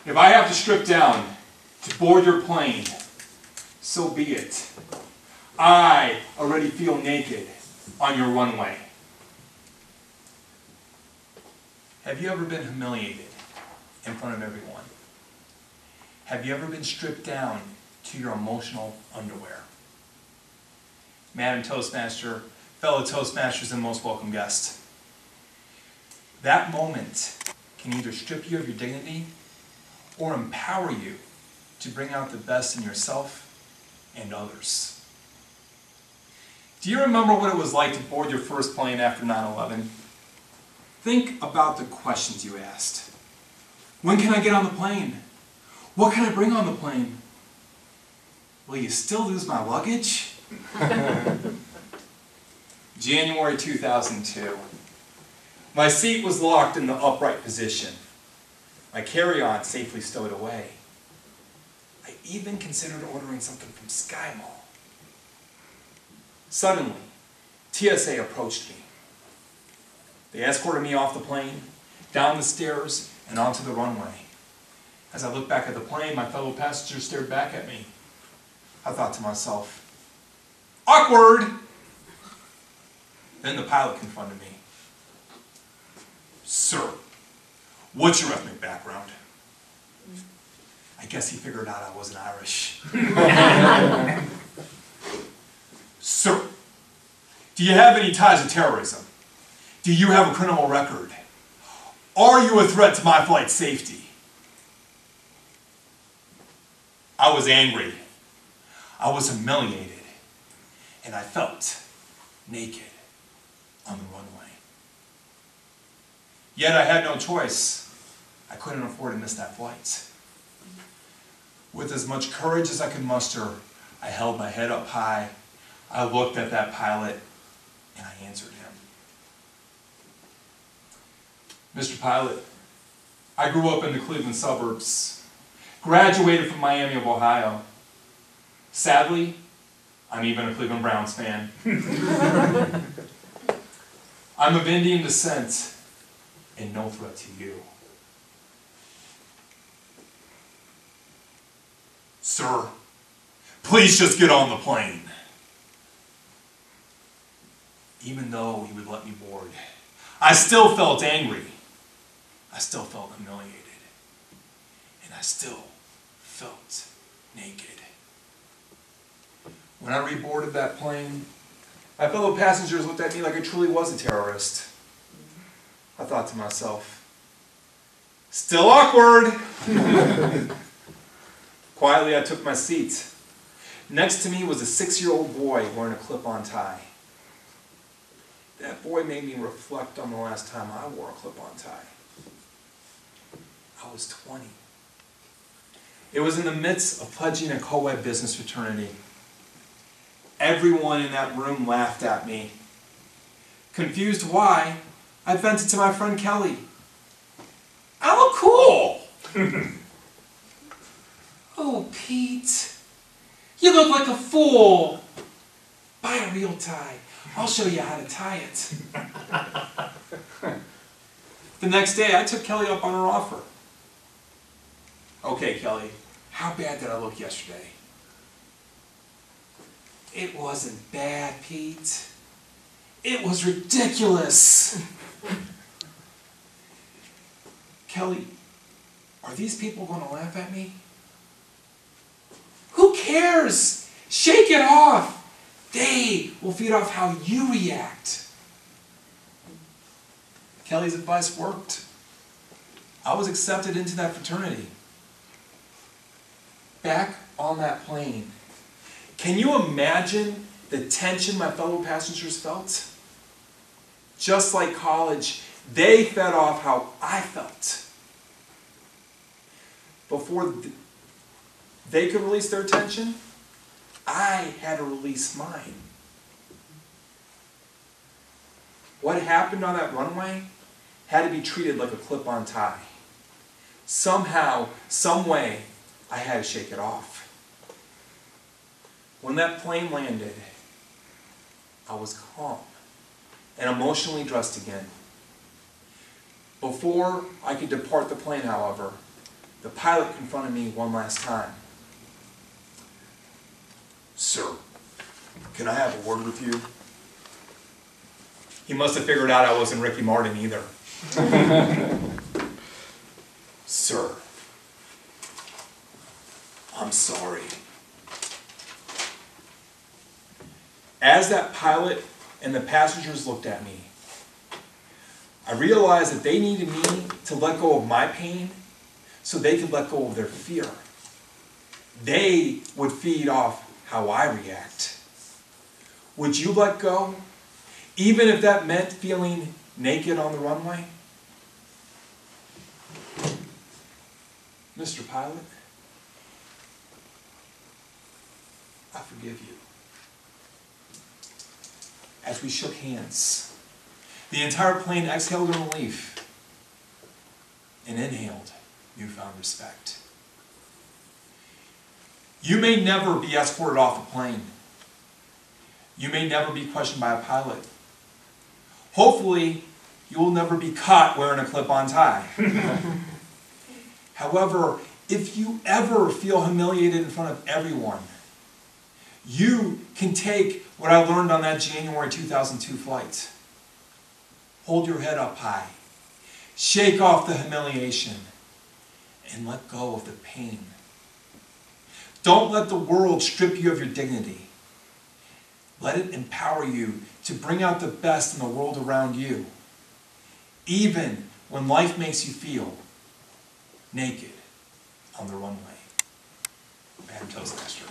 If I have to strip down to board your plane, so be it. I already feel naked on your runway. Have you ever been humiliated in front of everyone? Have you ever been stripped down to your emotional underwear? Madam Toastmaster, fellow Toastmasters, and most welcome guest. That moment can either strip you of your dignity or empower you to bring out the best in yourself and others. Do you remember what it was like to board your first plane after 9/11? Think about the questions you asked. When can I get on the plane? What can I bring on the plane? Will you still lose my luggage? January 2002. My seat was locked in the upright position. My carry-on safely stowed away. I even considered ordering something from Sky Mall. Suddenly, TSA approached me. They escorted me off the plane, down the stairs, and onto the runway. As I looked back at the plane, my fellow passengers stared back at me. I thought to myself, awkward! Then the pilot confronted me. Sir, what's your ethnic background? I guess he figured out I wasn't Irish. Sir, do you have any ties to terrorism? Do you have a criminal record? Are you a threat to my flight safety? I was angry. I was humiliated. And I felt naked on the runway. Yet I had no choice. I couldn't afford to miss that flight. With as much courage as I could muster, I held my head up high. I looked at that pilot, and I answered him. Mr. Pilot, I grew up in the Cleveland suburbs, graduated from Miami of Ohio. Sadly, I'm even a Cleveland Browns fan. I'm of Indian descent and no threat to you. Sir, please just get on the plane. Even though he would let me board, I still felt angry. I still felt humiliated. And I still felt naked. When I reboarded that plane, my fellow passengers looked at me like I truly was a terrorist. I thought to myself, still awkward. Quietly, I took my seat. Next to me was a 6-year-old boy wearing a clip-on tie. That boy made me reflect on the last time I wore a clip-on tie. I was 20. It was in the midst of pledging a co-ed business fraternity. Everyone in that room laughed at me. Confused why, I vented to my friend Kelly. I look cool! Oh, Pete, you look like a fool. Buy a real tie. I'll show you how to tie it. The next day, I took Kelly up on her offer. Okay, Kelly, how bad did I look yesterday? It wasn't bad, Pete. It was ridiculous. Kelly, are these people going to laugh at me? Who cares? Shake it off. They will feed off how you react. Kelly's advice worked. I was accepted into that fraternity. Back on that plane, can you imagine the tension my fellow passengers felt? Just like college, they fed off how I felt. Before they could release their tension, I had to release mine. What happened on that runway had to be treated like a clip-on tie. Somehow, some way, I had to shake it off. When that plane landed, I was calm and emotionally dressed again. Before I could depart the plane, however, the pilot confronted me one last time. Sir, can I have a word with you? He must have figured out I wasn't Ricky Martin either. Sir, I'm sorry. As that pilot and the passengers looked at me, I realized that they needed me to let go of my pain so they could let go of their fear. They would feed off how I react. Would you let go, even if that meant feeling naked on the runway? Mr. Pilot, I forgive you. As we shook hands, the entire plane exhaled in relief and inhaled newfound respect. You may never be escorted off a plane. You may never be questioned by a pilot. Hopefully, you will never be caught wearing a clip-on tie. However, if you ever feel humiliated in front of everyone, you can take what I learned on that January 2002 flight. Hold your head up high. Shake off the humiliation and let go of the pain. Don't let the world strip you of your dignity. Let it empower you to bring out the best in the world around you, even when life makes you feel naked on the runway. Madam Toastmaster.